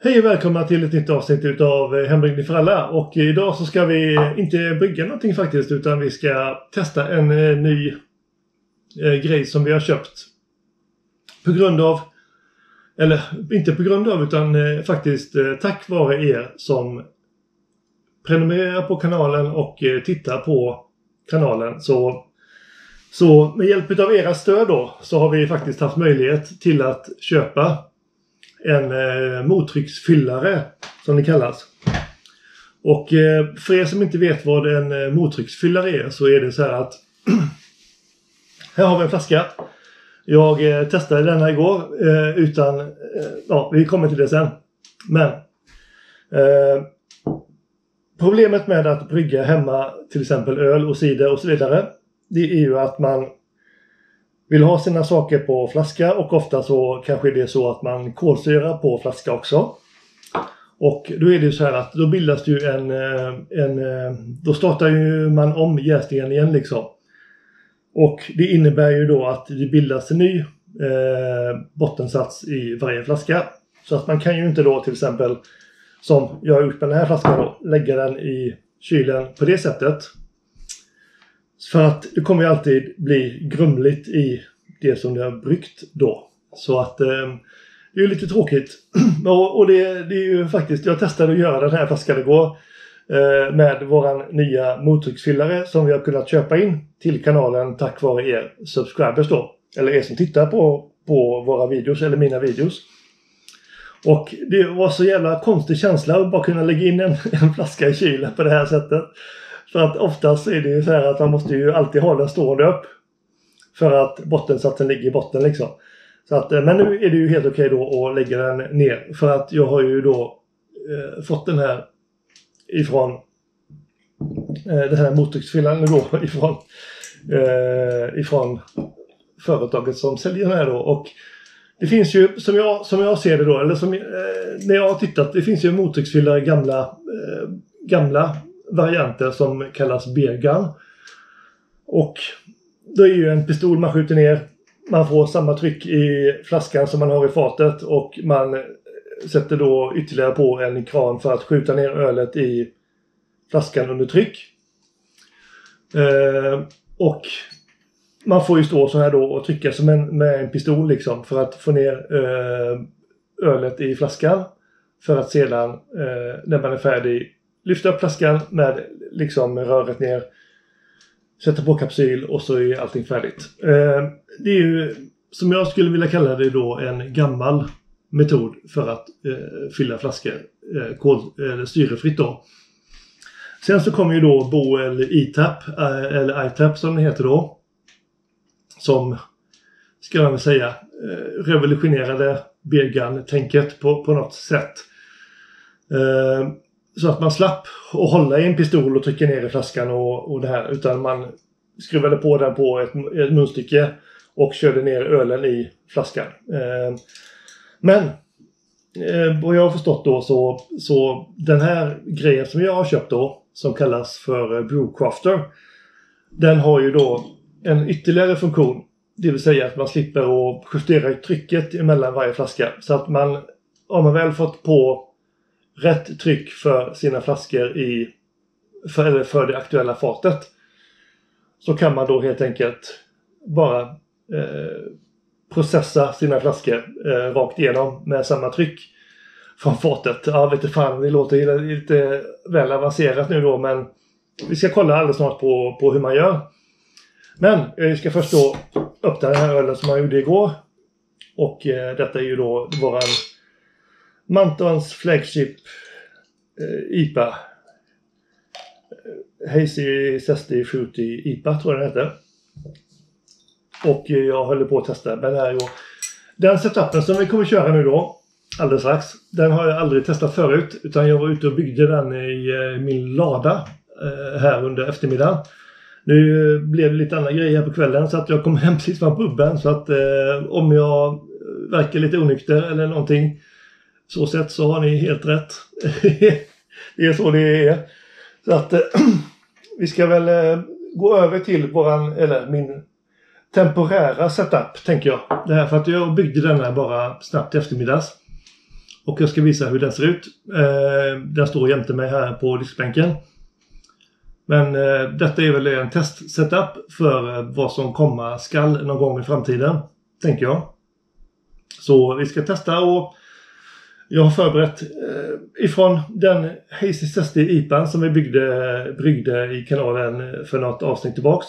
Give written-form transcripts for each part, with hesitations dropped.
Hej och välkomna till ett nytt avsnitt av Hembryggning för alla. Och idag så ska vi inte brygga någonting faktiskt, utan vi ska testa en ny grej som vi har köpt. På grund av, eller inte på grund av, utan faktiskt tack vare er som prenumererar på kanalen och tittar på kanalen. Så med hjälp av era stöd då så har vi faktiskt haft möjlighet till att köpa en mottrycksfyllare som det kallas. Och för er som inte vet vad en mottrycksfyllare är, så är det så här att här har vi en flaska. Jag testade den här igår utan, vi kommer till det sen. Men problemet med att brygga hemma till exempel öl och cider och så vidare, det är ju att man vill ha sina saker på flaska, och ofta så kanske det är så att man kolsyrar på flaska också. Och då är det ju så här att då bildas det ju då startar ju man om jäsningen igen liksom. Och det innebär ju då att det bildas en ny bottensats i varje flaska. Så att man kan ju inte då till exempel, som jag har gjort med den här flaskan då, lägga den i kylen på det sättet. För att det kommer ju alltid bli grumligt i det som det har bryggt då. Så att det är ju lite tråkigt. Och det är ju faktiskt, jag testade att göra den här flaskan igår med våran nya mottrycksfyllare som vi har kunnat köpa in till kanalen tack vare er subscribers då. Eller er som tittar på våra videos eller mina videos. Och det var så jävla konstig känsla att bara kunna lägga in en flaska i kylen på det här sättet. För att oftast är det ju så här att man måste ju alltid ha den stående upp. För att bottensatsen ligger i botten liksom. Så att, men nu är det ju helt okej då att lägga den ner. För att jag har ju då fått den här ifrån den här mottrycksfyllaren då ifrån företaget som säljer den här då. Och det finns ju, som jag ser det då, eller när jag har tittat, det finns ju mottrycksfyllare gamla varianter som kallas beer gun. Och då är ju en pistol man skjuter ner. Man får samma tryck i flaskan som man har i fatet. Och man sätter då ytterligare på en kran för att skjuta ner ölet i flaskan under tryck. Och man får ju stå så här då och trycka som med en pistol liksom. För att få ner ölet i flaskan. För att sedan när man är färdig lyfta upp flaskan med liksom röret ner. Sätta på kapsyl och så är allting färdigt. Det är ju, som jag skulle vilja kalla det då, en gammal metod för att fylla flaskor syrefritt då. Sen så kommer ju då Boel E-Tap eller I-Tap som det heter då. Som, ska man väl säga, revolutionerade beer gun-tänket på något sätt. Så att man slapp att hålla i en pistol och trycka ner i flaskan och det här. Utan man skruvade på den på ett munstycke och körde ner ölen i flaskan. Men vad jag har förstått då så den här grejen som jag har köpt då, som kallas för Brewcrafter, den har ju då en ytterligare funktion. Det vill säga att man slipper att justera trycket emellan varje flaska. Så att om man väl fått på rätt tryck för sina flaskor för det aktuella fatet, så kan man då helt enkelt bara processa sina flaskor rakt igenom med samma tryck från fatet. Ja, vet du fan, det låter lite väl avancerat nu då, men vi ska kolla alldeles snart på hur man gör. Men jag ska först då öppna den här ölen som jag gjorde igår. Och detta är ju då våran Mantons flagship IPA. Hazy Zesty Fruity IPA tror jag den heter. Och jag håller på att testa den här. Den setupen som vi kommer köra nu då, alldeles strax, den har jag aldrig testat förut. Utan jag var ute och byggde den i min lada här under eftermiddagen. Nu blev det lite andra grejer på kvällen, så att jag kom hem precis från puben. Så att om jag verkar lite onykter eller någonting, så sett så har ni helt rätt. Det är så det är. Så att vi ska väl gå över till min temporära setup, tänker jag. Det här för att jag byggde den här bara snabbt i eftermiddags. Och jag ska visa hur den ser ut. Den står jämte mig här på diskbänken. Men detta är väl en testsetup för vad som komma skall någon gång i framtiden, tänker jag. Så vi ska testa, och jag har förberett ifrån den Hazy Zesty IPAn som vi bryggde i kanalen för något avsnitt tillbaks.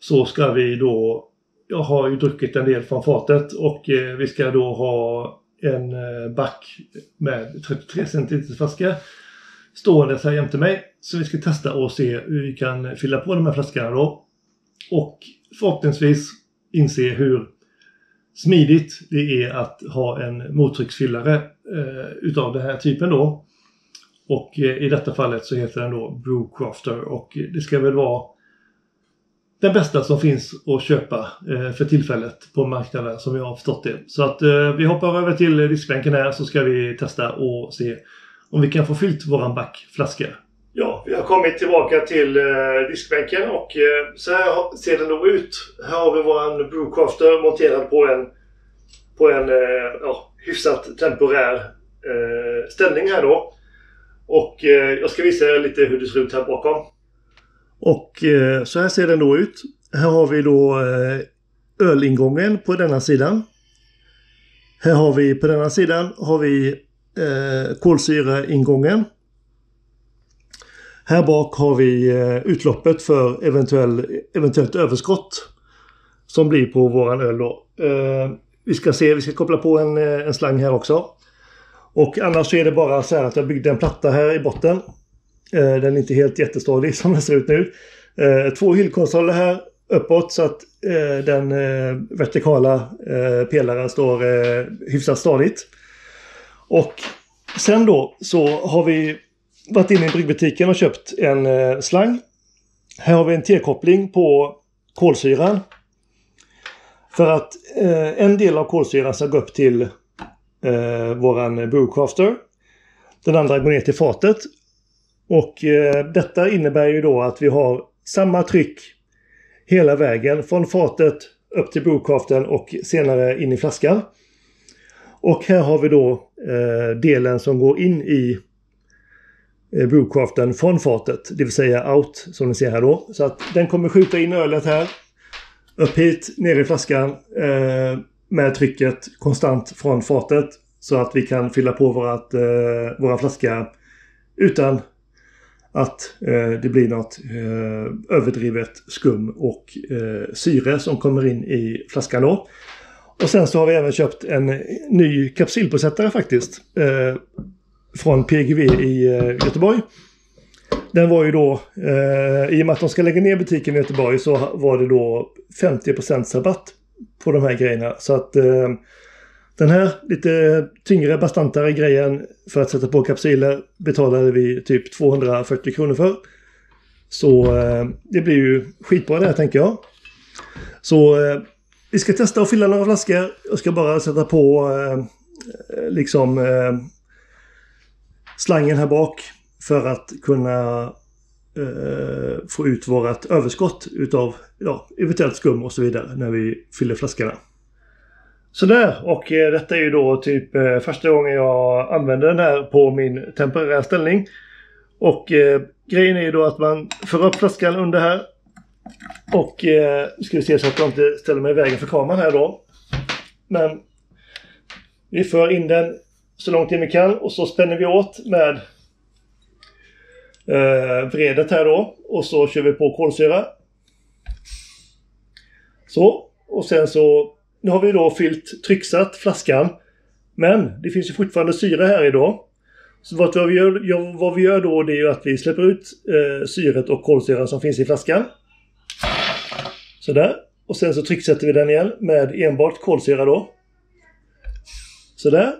Så ska vi då, jag har ju druckit en del från fatet, och vi ska då ha en back med 33 cm flaska stående så här jämte mig. Så vi ska testa och se hur vi kan fylla på de här flaskorna då. Och förhoppningsvis inse hur smidigt det är att ha en mottrycksfyllare utav den här typen då. Och i detta fallet så heter den då Brewcrafter, och det ska väl vara den bästa som finns att köpa för tillfället på marknaden, som jag har förstått det. Så att vi hoppar över till diskbänken här, så ska vi testa och se om vi kan få fyllt våran backflaska. Ja, vi har kommit tillbaka till diskbänken, och så här ser den då ut. Här har vi våran Brewcrafter monterad på en hyfsat temporär ställning här då. Och jag ska visa er lite hur det ser ut här bakom. Och så här ser den då ut. Här har vi då ölingången på denna sidan. Här har vi på denna sidan har vi kolsyraingången. Här bak har vi utloppet för eventuellt överskott som blir på våran öl då. Vi ska koppla på en slang här också. Och annars så är det bara så här att jag byggde en platta här i botten. Den är inte helt jättestadig som den ser ut nu. 2 hyllkonsoler här uppåt, så att den vertikala pelaren står hyfsat stadigt. Och sen då så har vi varit inne i bryggbutiken och köpt en slang. Här har vi en T-koppling på kolsyran. För att en del av kolsyran ska gå upp till våran Brewcrafter. Den andra går ner till fatet. Och detta innebär ju då att vi har samma tryck hela vägen från fatet upp till Brewcraftern och senare in i flaskan. Och här har vi då delen som går in i Brewcraftern från fatet, det vill säga out som ni ser här då. Så att den kommer skjuta in ölet här, upp hit, ner i flaskan med trycket konstant från fatet, så att vi kan fylla på våra flaska utan att det blir något överdrivet skum och syre som kommer in i flaskan då. Och sen så har vi även köpt en ny kapsylpåsättare faktiskt från PGV i Göteborg. Den var ju då, i och med att de ska lägga ner butiken i Göteborg, så var det då 50% rabatt på de här grejerna. Så att den här lite tyngre, bastantare grejen för att sätta på kapsyler betalade vi typ 240 kronor för. Så det blir ju skitbra det här, tänker jag. Så vi ska testa att fylla några flaskor. Jag ska bara sätta på slangen här bak för att kunna få ut vårat överskott utav eventuellt skum och så vidare när vi fyller flaskorna. Sådär, och detta är ju då typ första gången jag använder den här på min temporära ställning. Och grejen är ju då att man för upp flaskan under här. Och ska vi se så att jag inte ställer mig i vägen för kameran här då. Men vi för in den så långt in vi kan, och så spänner vi åt med vredet här då. Och så kör vi på kolsyra. Så, och sen så nu har vi då fyllt trycksatt flaskan. Men det finns ju fortfarande syre här idag. Så vad vi gör då, det är ju att vi släpper ut syret och kolsyran som finns i flaskan. Sådär. Och sen så trycksätter vi den igen med enbart kolsyra då. Sådär.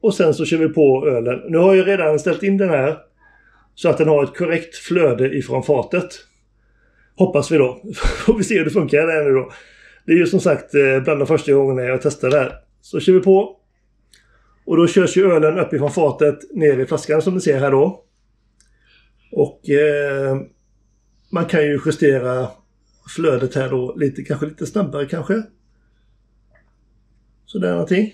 Och sen så kör vi på ölen. Nu har jag redan ställt in den här så att den har ett korrekt flöde ifrån fatet. Hoppas vi då. Får vi se hur det funkar där nu då. Det är ju som sagt bland de första gångerna jag testar det här. Så kör vi på. Och då körs ju ölen upp ifrån fatet ner i flaskan som ni ser här då. Och man kan ju justera flödet här då kanske lite snabbare kanske. Så där någonting.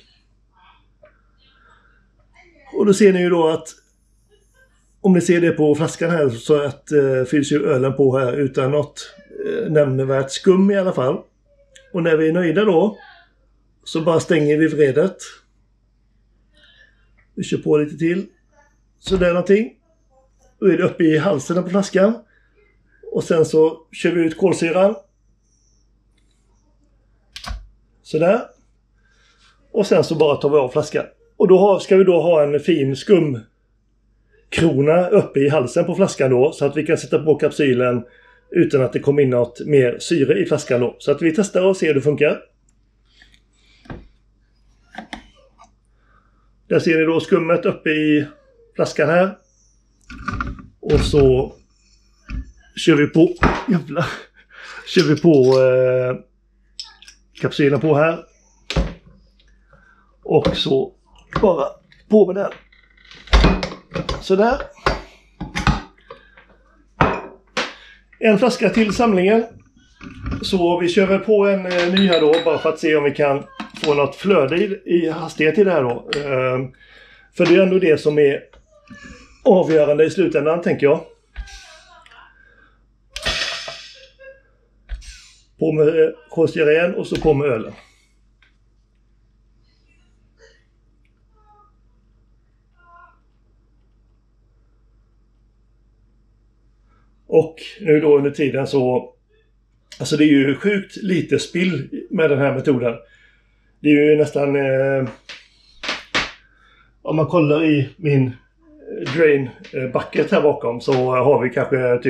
Och då ser ni ju då att om ni ser det på flaskan här så att fylls ju ölen på här utan något nämnvärt skum i alla fall. Och när vi är nöjda då så bara stänger vi vredet. Vi kör på lite till. Så där någonting. Då är det uppe i halsen på flaskan. Och sen så kör vi ut kolsyran. Sådär. Och sen så bara tar vi av flaskan. Och då ska vi då ha en fin skumkrona uppe i halsen på flaskan då. Så att vi kan sätta på kapsylen utan att det kommer in något mer syre i flaskan då. Så att vi testar och ser hur det funkar. Där ser ni då skummet uppe i flaskan här. Och så kör vi på, kapsylen på här. Och så bara på med den. Sådär. En flaska till samlingen. Så vi kör väl på en ny här då bara för att se om vi kan få något flöde i hastighet i det här då. För det är ändå det som är avgörande i slutändan, tänker jag. På med kolsyra igen och så på med ölen. Och nu då under tiden så, alltså det är ju sjukt lite spill med den här metoden. Det är ju nästan, om man kollar i min drain bucket här bakom så har vi kanske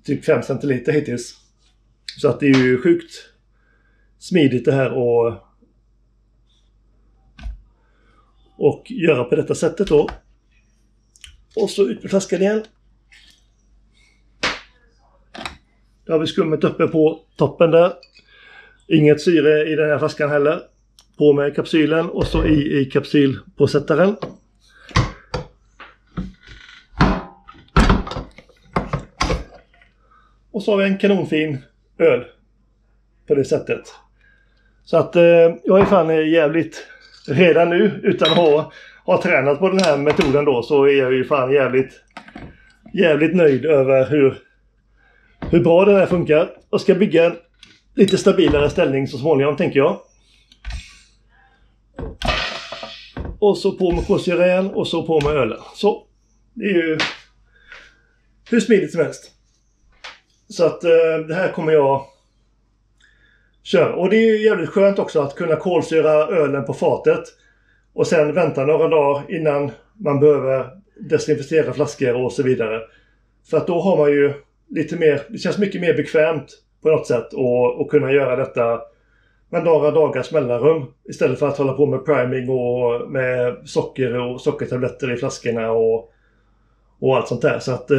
typ 5 centiliter hittills. Så att det är ju sjukt smidigt det här och göra på detta sättet då. Och så ut med flaskan igen. Då har vi skummet uppe på toppen där. Inget syre i den här flaskan heller. På med kapsylen och så i kapsylpåsättaren. Och så har vi en kanonfin öl på det sättet. Så att jag är fan jävligt redan nu utan att ha tränat på den här metoden då, så är jag ju fan jävligt nöjd över hur bra den här funkar. Jag ska bygga en lite stabilare ställning så småningom, tänker jag. Och så på med kolsyra igen och så på med ölen. Så det är ju hur smidigt som helst. Så att det här kommer jag köra. Och det är jävligt skönt också att kunna kolsyra ölen på fatet. Och sen vänta några dagar innan man behöver desinficera flaskor och så vidare. För att då har man ju lite mer, det känns mycket mer bekvämt på något sätt och kunna göra detta med några dagars mellanrum. Istället för att hålla på med priming och med socker och sockertabletter i flaskorna och allt sånt där. Så att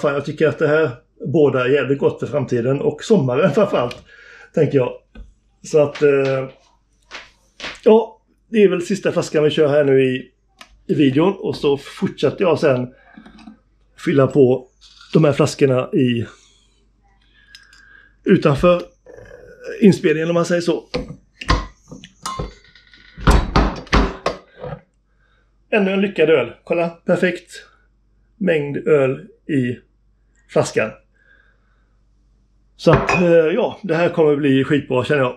jag tycker att det här båda är jävligt gott för framtiden och sommaren framförallt, tänker jag. Så att ja, det är väl sista flaskan vi kör här nu i videon, och så fortsätter jag sen fylla på de här flaskorna utanför inspelningen, om man säger så. Ännu en lyckad öl. Kolla, perfekt mängd öl i flaskan. Så att ja, det här kommer bli skitbra, känner jag.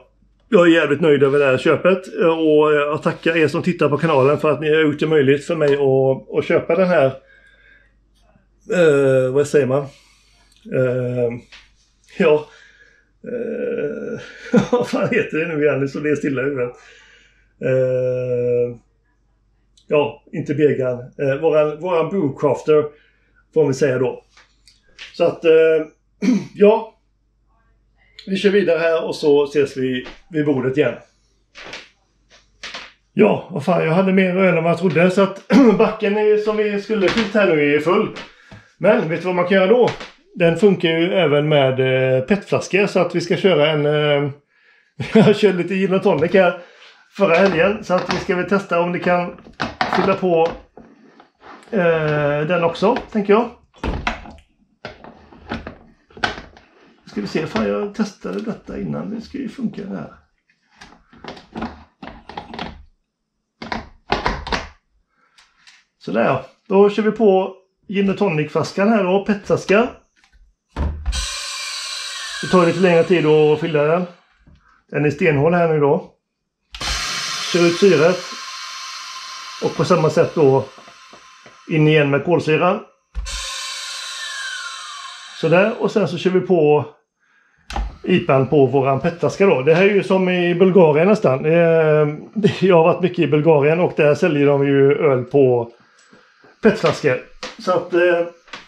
Jag är jävligt nöjd över det här köpet, och jag tackar er som tittar på kanalen för att ni har gjort det möjligt för mig att köpa den här vad säger man? Vad fan heter det nu igen? Så det är stilla i huvudet. Ja, inte Began. Våran Brewcrafter får vi säga då. Så att ja, vi kör vidare här och så ses vi vid bordet igen. Ja, vad fan, jag hade mer öl än vad jag trodde, så att backen som vi skulle fyllt här nu är full. Men vet du vad man kan göra då? Den funkar ju även med petflaskor, så att vi ska köra en jag körde lite gin och tonic här förra helgen, så att vi ska väl testa om det kan fylla på den också, tänker jag. Ska vi se, fan jag testade detta innan, det ska ju funka det här. Sådär, då kör vi på gin och tonic-flaskan här då, petflaska. Det tar lite längre tid att fylla den. Den är stenhård här nu då. Kör ut syret. Och på samma sätt då in igen med kolsyran. Sådär, och sen så kör vi på IPAn på våran petflaska då. Det här är ju som i Bulgarien nästan. Jag har varit mycket i Bulgarien och där säljer de ju öl på petflaskor. Så att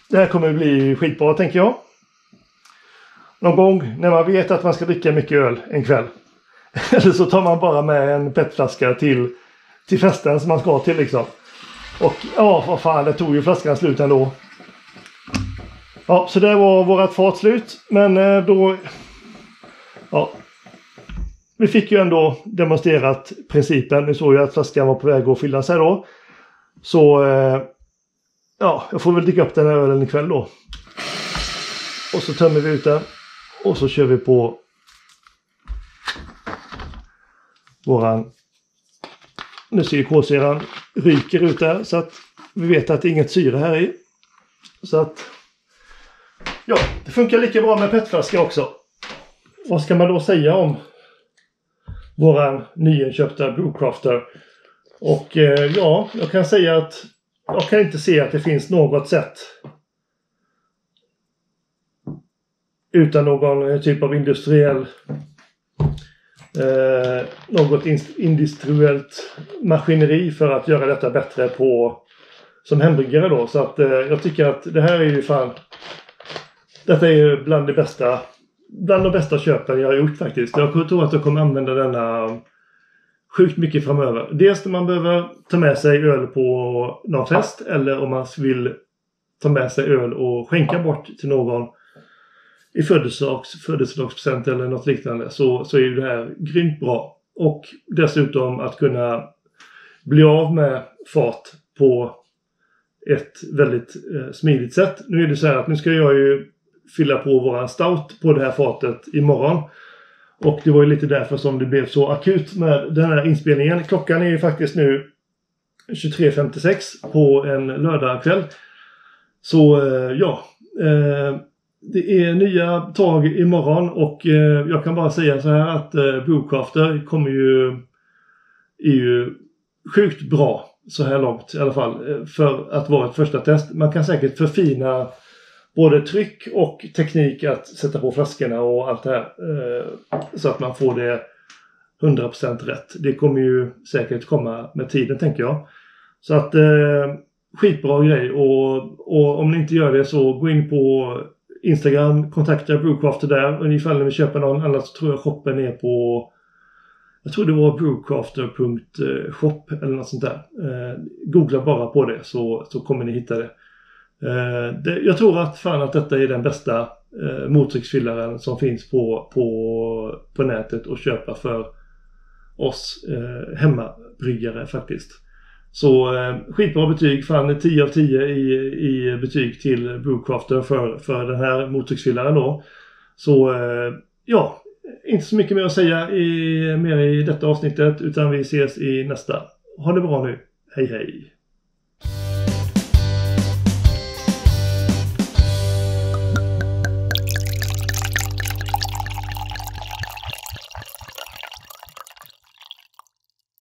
det här kommer bli skitbra tänker jag. Någon gång när man vet att man ska dricka mycket öl en kväll. Eller så tar man bara med en petflaska till festen som man ska till liksom. Och ja, vad fan, det tog ju flaskan slut ändå. Ja, så det var vårat fat slut. Men då... Ja. Vi fick ju ändå demonstrerat principen. Ni såg ju att flaskan var på väg att fyllas här då. Så... Ja, jag får väl dricka upp den här ölen ikväll då. Och så tömmer vi ut den. Och så kör vi på... Våran... Nu ser ju kolsyran ryker ut där. Så att vi vet att det är inget syre här i. Så att... Ja, det funkar lika bra med petflaska också. Vad ska man då säga om våran nyinköpta Brewcrafter? Och ja, jag kan säga att jag kan inte se att det finns något sätt utan någon typ av industriell något industriellt maskineri för att göra detta bättre på som hembryggare då. Så att jag tycker att det här är ju fan, detta är ju bland de bästa köpen jag har gjort faktiskt. Jag tror att jag kommer använda denna sjukt mycket framöver. Dels när man behöver ta med sig öl på någon fest, eller om man vill ta med sig öl och skänka bort till någon i födelsedagspresent eller något liknande, så är ju det här grymt bra. Och dessutom att kunna bli av med fat på ett väldigt smidigt sätt. Nu är det så här att nu ska jag ju fylla på våran stout på det här fatet imorgon. Och det var ju lite därför som det blev så akut med den här inspelningen. Klockan är ju faktiskt nu 23:56 på en lördagkväll. Så ja, det är nya tag imorgon och jag kan bara säga så här att Brewcrafter är ju sjukt bra så här långt i alla fall för att vara ett första test. Man kan säkert förfina både tryck och teknik att sätta på flaskorna och allt det här så att man får det 100% rätt. Det kommer ju säkert komma med tiden tänker jag. Så att skitbra grej och om ni inte gör det så gå in på Instagram, kontakta Brewcrafter där och ifall ni vill köpa någon, annars så tror jag shoppen är på, jag tror det var brewcrafter.shop eller något sånt där. Googla bara på det så kommer ni hitta det. Jag tror att detta är den bästa mottrycksfyllaren som finns på nätet att köpa för oss hemmabryggare faktiskt. Så skitbra betyg, 10 av 10 i betyg till Brewcrafter för den här mottrycksfyllaren då. Så ja, inte så mycket mer att säga mer i detta avsnittet, utan vi ses i nästa. Ha det bra nu, hej hej!